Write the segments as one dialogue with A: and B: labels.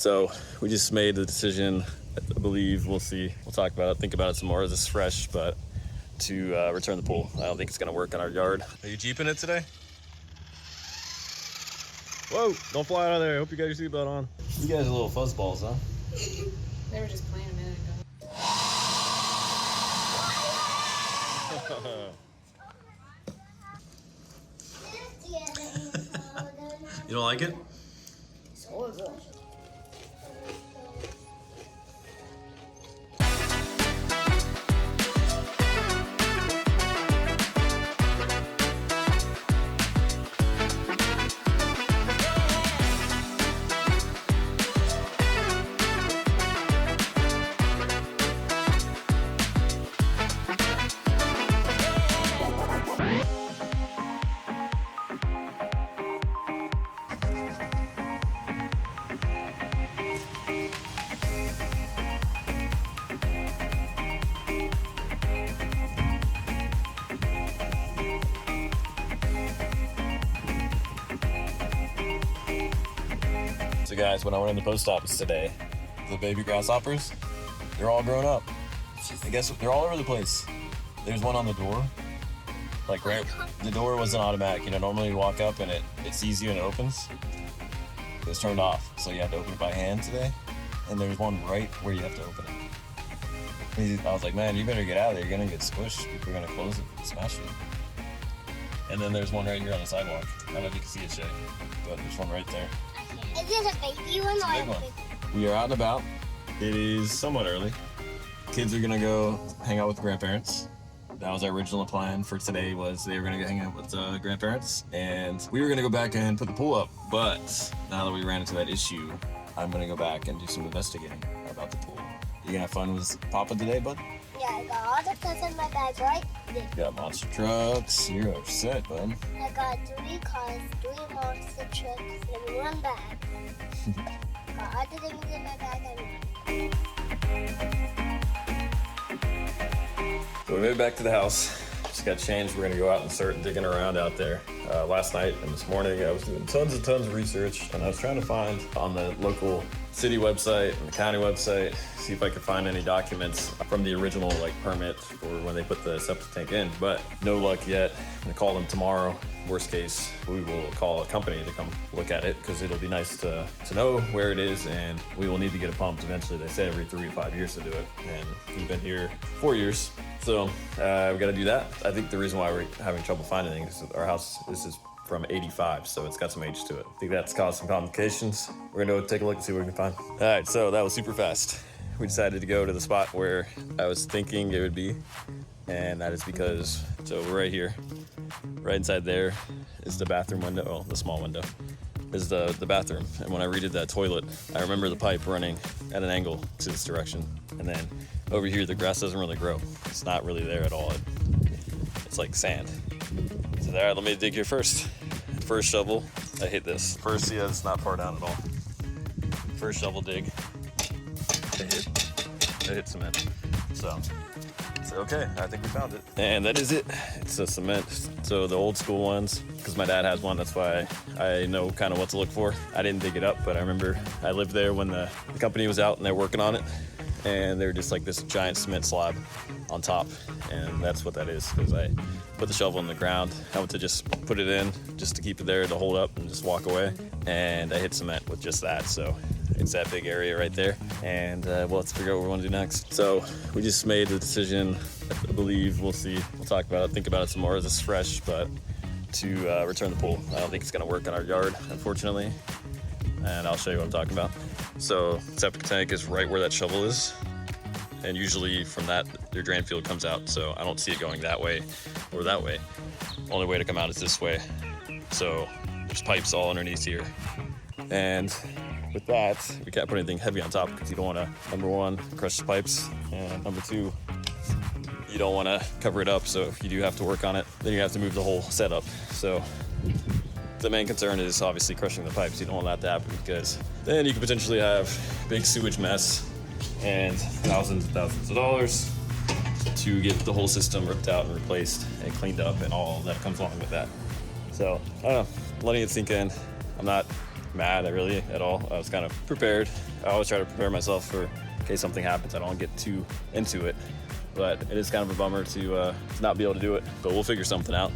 A: So we just made the decision, I believe, we'll see, we'll talk about it, think about it some more. This is fresh, but to return the pool. I don't think it's gonna work in our yard. Are you jeeping it today? Whoa, don't fly out of there. I hope you got your seatbelt on. You guys are little fuzzballs, huh?
B: They were just playing a minute ago.
A: You don't like it?
B: It's horrible.
A: So guys, when I went in the post office today, the baby grasshoppers, they're all grown up. I guess they're all over the place. There's one on the door. Like right, the door wasn't automatic. You know, normally you walk up and it sees you and it opens. It's turned off, so you have to open it by hand today. And there's one right where you have to open it. I was like, man, you better get out of there. You're gonna get squished. People are gonna close it and smash it. And then there's one right here on the sidewalk. I don't know if you can see it, Shay, but there's one right there.
C: Is it a baby one or a big one?
A: We are out and about. It is somewhat early. Kids are gonna go hang out with grandparents. That was our original plan for today, was they were gonna go hang out with grandparents, and we were gonna go back and put the pool up. But now that we ran into that issue, I'm gonna go back and do some investigating about the pool. You gonna have fun with Papa today, bud?
C: Yeah, I got all the stuff in my bag, right?
A: You got monster trucks. You're set, bud.
C: I got 3 cars, 3 monster trucks, and 1 bag. Got all the things in my bag.
A: So we made it back to the house. Just got changed. We're gonna go out and start digging around out there. Last night and this morning, I was doing tons of research, and I was trying to find on the local city website and the county website, see if I could find any documents from the original permit for when they put the septic tank in, but no luck yet. I'm gonna call them tomorrow. Worst case, we will call a company to come look at it, because it'll be nice to know where it is, and we will need to get it pumped eventually. They say every 3 to 5 years to do it, and we've been here 4 years. So we gotta do that. I think the reason why we're having trouble finding things is our house, this is from 85, so it's got some age to it. I think that's caused some complications. We're gonna go take a look and see what we can find. All right, so that was super fast. We decided to go to the spot where I was thinking it would be, and that is because, so we're right here. Right inside there is the bathroom window, well, the small window, is the bathroom. And when I redid that toilet, I remember the pipe running at an angle to this direction. And then over here, the grass doesn't really grow. It's not really there at all. It's like sand. So there, let me dig here first. First shovel, I hit this. First, yeah, it's not far down at all. First shovel dig, I hit cement. So okay, I think we found it. And that is it. It's a cement. So the old school ones, because my dad has one, that's why I know kind of what to look for. I didn't dig it up, but I remember I lived there when the company was out and they're working on it. And they're just like this giant cement slab on top. And that's what that is, because I put the shovel in the ground. I went to just put it in just to keep it there to hold up and just walk away. And I hit cement with just that. So it's that big area right there. And well, let's figure out what we want to do next. So we just made the decision, I believe, we'll see, we'll talk about it, think about it some more. This is fresh, but to return the pool. I don't think it's gonna work in our yard, unfortunately. And I'll show you what I'm talking about. So septic tank is right where that shovel is. And usually from that, your drain field comes out. So I don't see it going that way or that way. Only way to come out is this way. So there's pipes all underneath here. And with that, we can't put anything heavy on top, because you don't want to, number one, crush the pipes, and number two, you don't want to cover it up. So if you do have to work on it, then you have to move the whole setup. So the main concern is obviously crushing the pipes. You don't want that to happen, because then you could potentially have big sewage mess and thousands and thousands of dollars to get the whole system ripped out and replaced and cleaned up and all that comes along with that. So I don't know, letting it sink in. I'm not mad really at all. I was kind of prepared. I always try to prepare myself for in case something happens. I don't get too into it, but it is kind of a bummer to not be able to do it. But we'll figure something out,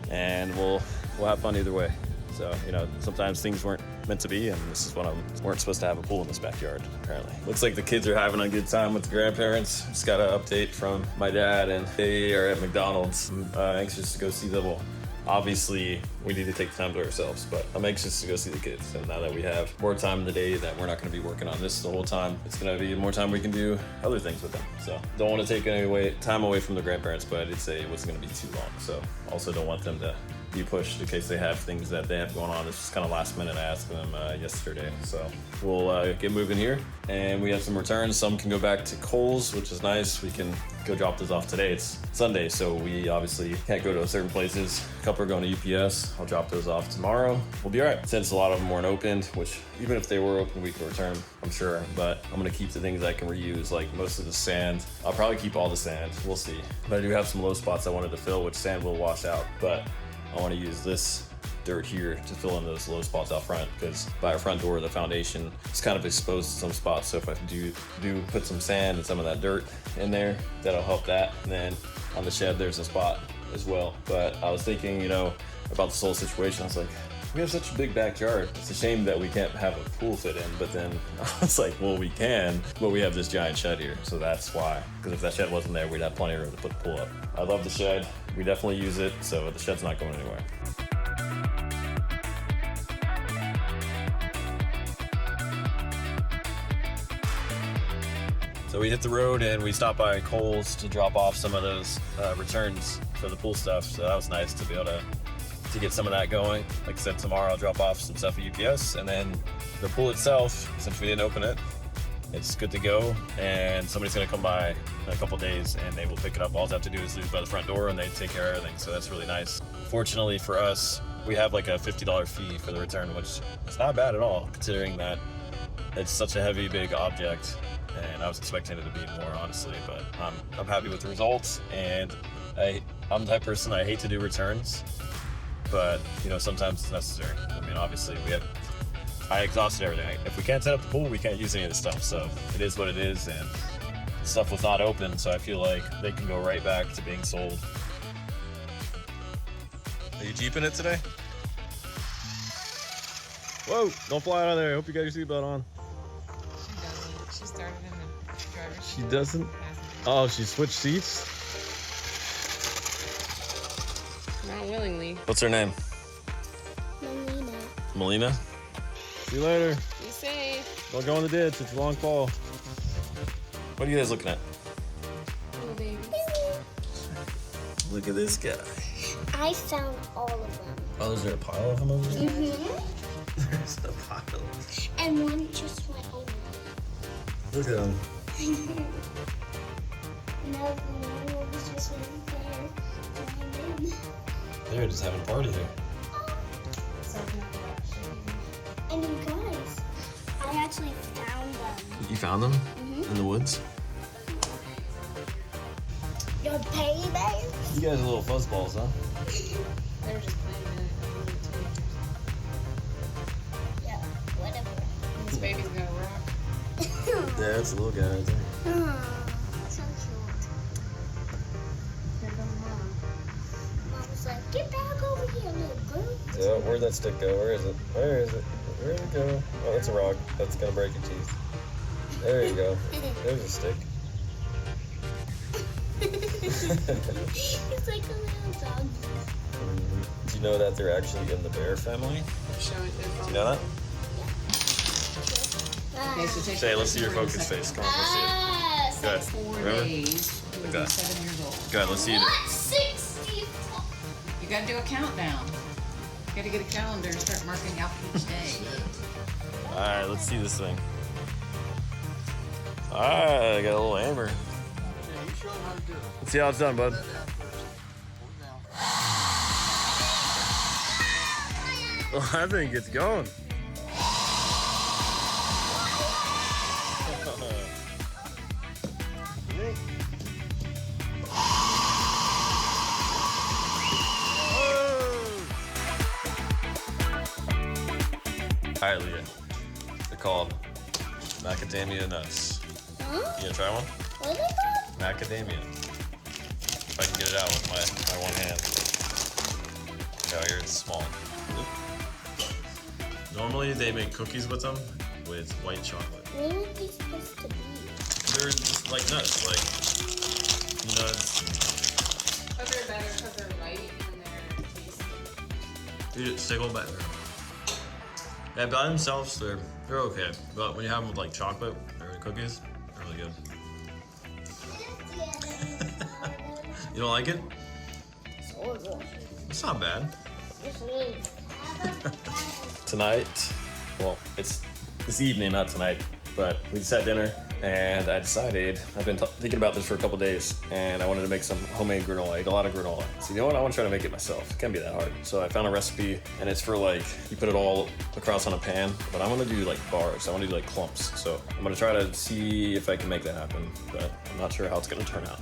A: and we'll have fun either way. So, you know, sometimes things weren't meant to be, and this is one of them. Weren't supposed to have a pool in this backyard, apparently. Looks like the kids are having a good time with the grandparents. Just got an update from my dad, and they are at McDonald's. I'm anxious to go see them. Well, obviously, we need to take time to ourselves, but I'm anxious to go see the kids. And now that we have more time in the day, that we're not going to be working on this the whole time, it's going to be more time we can do other things with them. So don't want to take any time away from the grandparents, but I did say it wasn't going to be too long. So also don't want them to be pushed in case they have things that they have going on. This was kind of last minute. I asked them yesterday. So we'll get moving here, and we have some returns. Some can go back to Kohl's, which is nice. We can go drop those off today. It's Sunday, so we obviously can't go to certain places. A couple are going to UPS. I'll drop those off tomorrow. We'll be all right. Since a lot of them weren't opened, which even if they were open, we could return, I'm sure. But I'm gonna keep the things I can reuse, like most of the sand. I'll probably keep all the sand. We'll see. But I do have some low spots I wanted to fill, which sand will wash out. But I want to use this dirt here to fill in those low spots out front, because by our front door, the foundation is kind of exposed to some spots. So if I do put some sand and some of that dirt in there, that'll help that. And then on the shed, there's a spot as well. But I was thinking, you know, about this whole situation. I was like, we have such a big backyard. It's a shame that we can't have a pool fit in. But then I was like, well, we can, but we have this giant shed here. So that's why, because if that shed wasn't there, we'd have plenty of room to put the pool up. I love the shed. We definitely use it, so the shed's not going anywhere. So we hit the road and we stopped by Kohl's to drop off some of those returns for the pool stuff. So that was nice to be able to get some of that going. Like I said, tomorrow I'll drop off some stuff at UPS, and then the pool itself, since we didn't open it, it's good to go, and somebody's gonna come by in a couple days and they will pick it up. All they have to do is leave by the front door and they take care of everything, so that's really nice. Fortunately for us, we have like a $50 fee for the return, which is not bad at all, considering that it's such a heavy, big object, and I was expecting it to be more, honestly, but I'm happy with the results, and I'm the type of person, I hate to do returns, but you know, sometimes it's necessary. I mean, obviously I exhausted everything. If we can't set up the pool, we can't use any of this stuff. So it is what it is, and stuff was not open, so I feel like they can go right back to being sold. Are you jeeping it today? Whoa, don't fly out of there. I hope you got your seatbelt on.
B: She doesn't. She started in the driver's seat.
A: She doesn't? Oh, she switched seats?
B: Not willingly.
A: What's her name? Melina? See you later.
B: Be safe.
A: Don't go in the ditch. It's a long fall. What are you guys looking at?
B: Little babies.
A: Look at this guy.
C: I found all of them.
A: Oh, is there a pile of them over there?
C: Mm-hmm.
A: There's a pile.
C: And one just went over.
A: Look at him.
C: No, the one was just right there.
A: They're just having a party here.
C: And you guys, I actually found them.
A: You found them?
C: Mm-hmm.
A: In the woods?
C: Your baby?
A: You guys are little fuzzballs, huh?
B: They were just playing a minute.
C: Yeah, whatever.
B: This baby's gonna rock.
A: Yeah, that's a little guy right there.
C: So cute.
B: Here comes Mama.
C: Mom was like, get back over here, little girl.
A: Yeah, where'd that stick go? Where is it? Where is it? Where'd it go? Oh, that's a rock. That's gonna break your teeth. There you go. There's a stick.
C: It's like a little dog.
A: Do you know that they're actually in the bear family?
B: Show it this.
A: Do you know that?
B: Okay, so take
A: Shay, let's see your focus face. Come on, let's see it. Good.
B: 4
A: Remember?
B: days. You would be
A: Okay.
B: 7 years old.
A: Good, let's see it.
C: What? 64.
B: You gotta do a countdown. You gotta get a calendar and start marking out each day.
A: Alright, let's see this thing. Alright, I got a little hammer. Let's see how it's done, bud. Oh, I think it's going. Alright, highly. They're called macadamia nuts.
C: Huh?
A: You gonna try one?
C: What are they called?
A: Macadamia. If I can get it out with my one hand. Out here it's small. Normally they make cookies with them with white chocolate.
C: What are they supposed to be?
A: They're just like nuts, like nuts.
B: But they're better because they're white and they're tasty.
A: Dude, just take a little bite. Yeah, by themselves they're okay, but when you have them with like chocolate or cookies, they're really good. You don't like it?
C: It's horrible.
A: It's not bad.
C: It's mean.
A: Tonight, well, it's this evening, not tonight, but we just had dinner and I decided, I've been thinking about this for a couple days and I wanted to make some homemade granola. I eat a lot of granola. So you know what, I want to try to make it myself. It can't be that hard. So I found a recipe and it's for like, you put it all across on a pan, but I want to do like bars. I want to do like clumps. So I'm going to try to see if I can make that happen, but I'm not sure how it's going to turn out.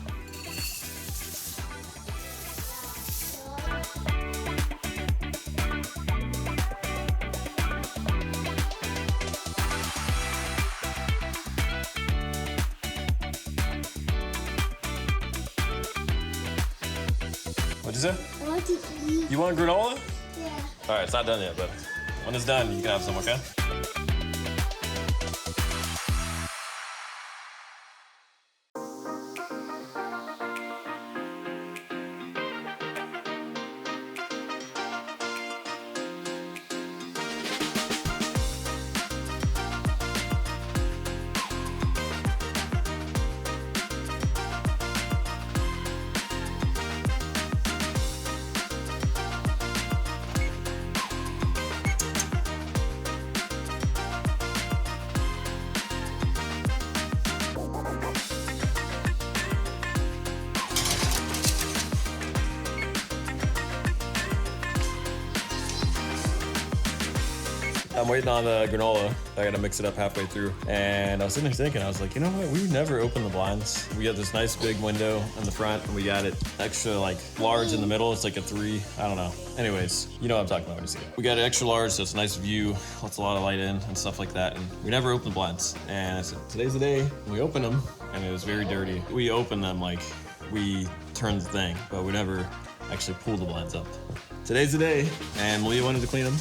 A: What'd you say?
C: I want to eat.
A: You want granola?
C: Yeah.
A: All right, it's not done yet, but when it's done, you can have some, okay? I'm waiting on the granola. I gotta mix it up halfway through. And I was sitting there thinking, I was like, you know what? We never open the blinds. We got this nice big window in the front and we got it extra like large in the middle. It's like a 3, I don't know. Anyways, you know what I'm talking about when you see it. We got it extra large, so it's a nice view, lets a lot of light in and stuff like that. And we never open the blinds. And I said, today's the day. We opened them and it was very dirty. We opened them like we turned the thing, but we never actually pulled the blinds up. Today's the day. And Malia wanted to clean them.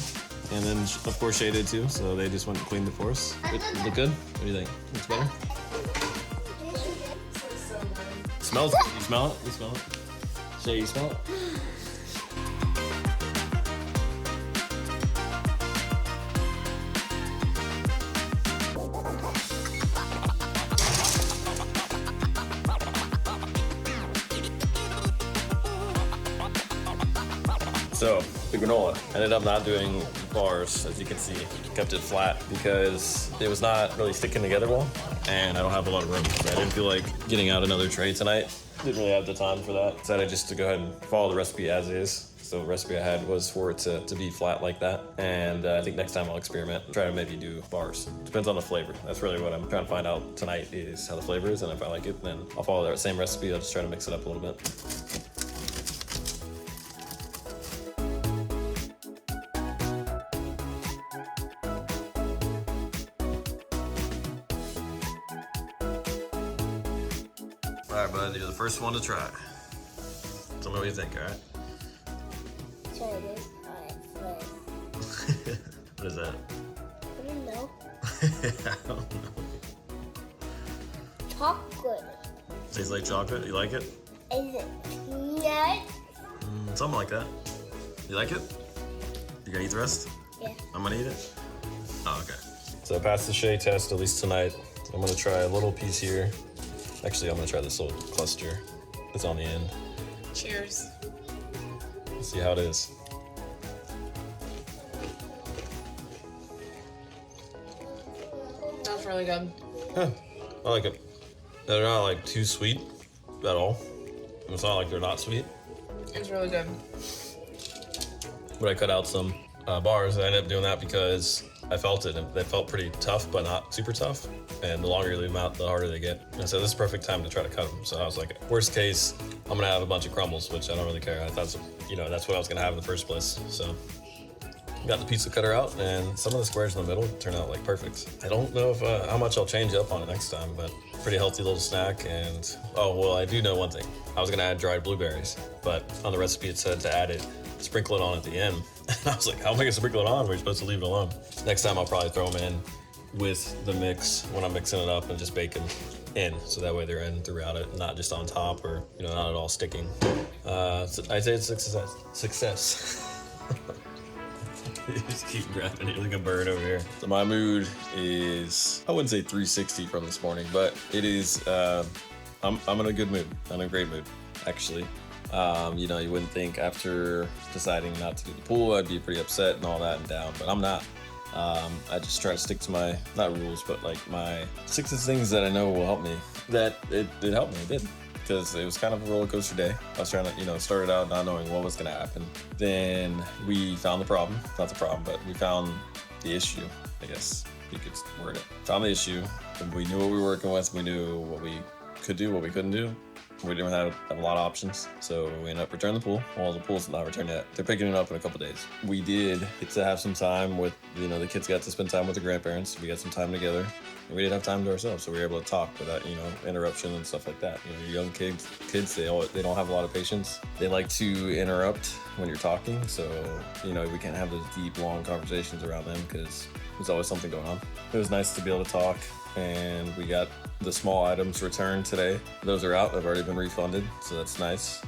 A: And then, of course, Shay did too, so they just went and cleaned it for us. It look good? What do you think? Looks better? Smells good. You smell it? You smell it? Shay, you smell it? So, the granola ended up not doing bars, as you can see. Kept it flat because it was not really sticking together well, and I don't have a lot of room. So I didn't feel like getting out another tray tonight. Didn't really have the time for that. Decided just to go ahead and follow the recipe as is. So the recipe I had was for it to be flat like that. And I think next time I'll experiment, try to maybe do bars. Depends on the flavor. That's really what I'm trying to find out tonight, is how the flavor is, and if I like it, then I'll follow that same recipe. I'll just try to mix it up a little bit. All right, bud, you're the first one to try. Tell me what you think, all right?
C: Try this. Alright, first.
A: What is that?
C: I don't know.
A: I don't know.
C: Chocolate.
A: Tastes like chocolate? You like it?
C: Is it peanut?
A: Something like that. You like it? You gonna eat the rest?
C: Yeah.
A: I'm gonna eat it? Oh, okay. So I passed the Shay test, at least tonight. I'm gonna try a little piece here. Actually, I'm gonna try this little cluster that's on the end.
B: Cheers.
A: Let's see how it is.
B: That's really good.
A: Yeah, I like it. They're not like too sweet at all. It's not like they're not sweet.
B: It's really good.
A: But I cut out some bars. I ended up doing that because I felt it, and they felt pretty tough, but not super tough. And the longer you leave them out, the harder they get. And so this is the perfect time to try to cut them. So I was like, worst case, I'm gonna have a bunch of crumbles, which I don't really care. I thought, you know, that's what I was gonna have in the first place. So got the pizza cutter out, and some of the squares in the middle turned out like perfect. I don't know if how much I'll change up on it next time, but pretty healthy little snack. And oh well, I do know one thing. I was gonna add dried blueberries, but on the recipe it said to add it, sprinkle it on at the end. And I was like, how am I gonna sprinkle it on? We're supposed to leave it alone. Next time I'll probably throw them in with the mix when I'm mixing it up and just bake them in, so that way they're in throughout it, not just on top or not at all sticking. So I'd say it's success. You just keep grabbing it like a bird over here. So my mood is, I wouldn't say 360 from this morning, but it is, I'm in a good mood. I'm in a great mood, actually. You wouldn't think after deciding not to do the pool, I'd be pretty upset and all that and down, but I'm not. I just try to stick to my, not rules, but like my 6 things that I know will help me. That it helped me, it did. Because it was kind of a roller coaster day. I was trying to, started out not knowing what was going to happen. Then we found the problem, not the problem, but we found the issue, I guess you could word it. Found the issue, and we knew what we were working with. We knew what we could do, what we couldn't do. We didn't have a lot of options, so we ended up returning the pool. Well, the pool's not returned yet. They're picking it up in a couple days. We did get to have some time with, the kids got to spend time with their grandparents. We got some time together. And we did have time to ourselves, so we were able to talk without, interruption and stuff like that. Your young kids, they don't have a lot of patience. They like to interrupt when you're talking, so, we can't have those deep, long conversations around them because there's always something going on. It was nice to be able to talk, and we got the small items returned today. Those are out. I've already been refunded, so that's nice.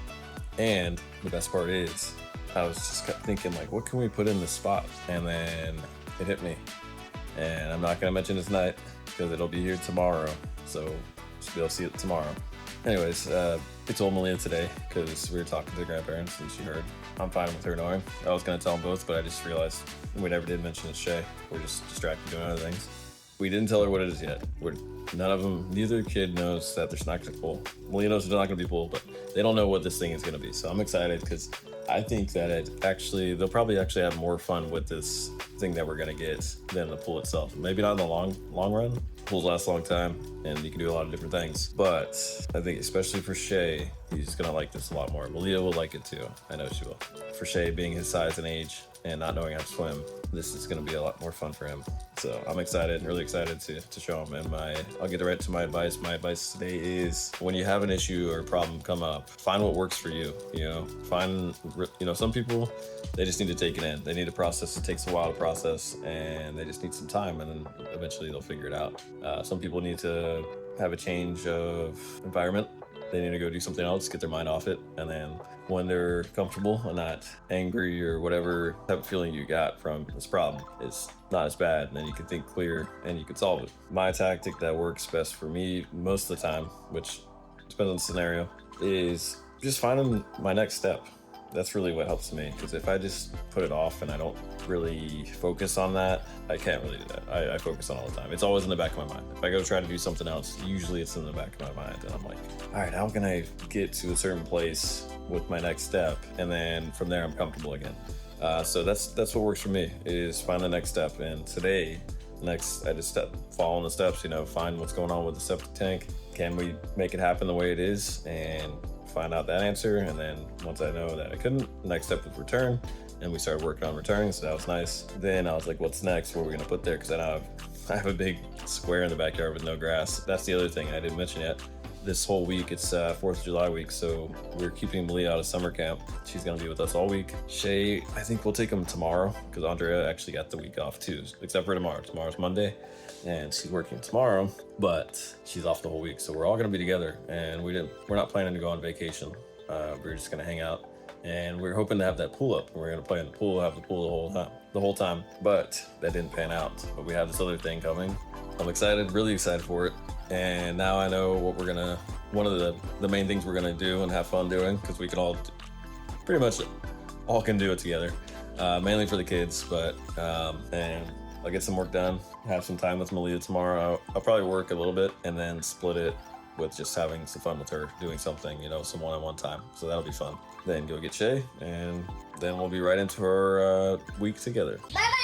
A: And the best part is, I was just thinking, like, what can we put in this spot? And then it hit me. And I'm not gonna mention it tonight because it'll be here tomorrow, so you'll be able to see it tomorrow. Anyways, I told Malia today because we were talking to the grandparents and she heard. I'm fine with her knowing. I was gonna tell them both, but I just realized we never did mention it to Shay. We're just distracted doing other things. We didn't tell her what it is yet. Neither kid knows that there's not gonna be pool. Malia knows there's not gonna be pool, but they don't know what this thing is gonna be. So I'm excited because I think that they'll probably actually have more fun with this thing that we're gonna get than the pool itself. Maybe not in the long run. Pools last a long time and you can do a lot of different things. But I think especially for Shay, he's gonna like this a lot more. Malia will like it too. I know she will. For Shay being his size and age and not knowing how to swim, this is gonna be a lot more fun for him. So I'm excited, really excited to show him. And I'll get right to my advice. My advice today is when you have an issue or a problem come up, find what works for you. Find, some people, they just need to take it in. They need to process. It takes a while to process and they just need some time and then eventually they'll figure it out. Some people need to have a change of environment. They need to go do something else, get their mind off it. And then when they're comfortable and not angry or whatever type of feeling you got from this problem is not as bad, and then you can think clear and you can solve it. My tactic that works best for me most of the time, which depends on the scenario, is just finding my next step. That's really what helps me, because if I just put it off and I don't really focus on that, I can't really do that. I focus on it all the time. It's always in the back of my mind. If I go try to do something else, usually it's in the back of my mind and I'm like, all right, how can I get to a certain place with my next step? And then from there, I'm comfortable again. So that's what works for me, is find the next step. And today, I just following the steps, find what's going on with the septic tank. Can we make it happen the way it is? And find out that answer. And then once I know that I couldn't, the next step was return. And we started working on returning, so that was nice. Then I was like, what's next? What are we gonna put there? Because I have a big square in the backyard with no grass. That's the other thing I didn't mention yet. This whole week, it's 4th of July week, so we're keeping Malia out of summer camp. She's gonna be with us all week. Shay, I think we'll take him tomorrow, because Andrea actually got the week off too, except for tomorrow. Tomorrow's Monday, and she's working tomorrow, but she's off the whole week, so we're all gonna be together, and we're not planning to go on vacation. We're just gonna hang out, and we're hoping to have that pool up. We're gonna play in the pool, have the pool the whole time, but that didn't pan out. But we have this other thing coming. I'm excited, really excited for it. And now I know what one of the main things we're gonna do and have fun doing, because we can all, pretty much all can do it together, mainly for the kids, but, and I'll get some work done, have some time with Malia tomorrow. I'll probably work a little bit and then split it with just having some fun with her, doing something, some one-on-one time. So that'll be fun. Then go get Shay, and then we'll be right into our week together.
C: Bye-bye.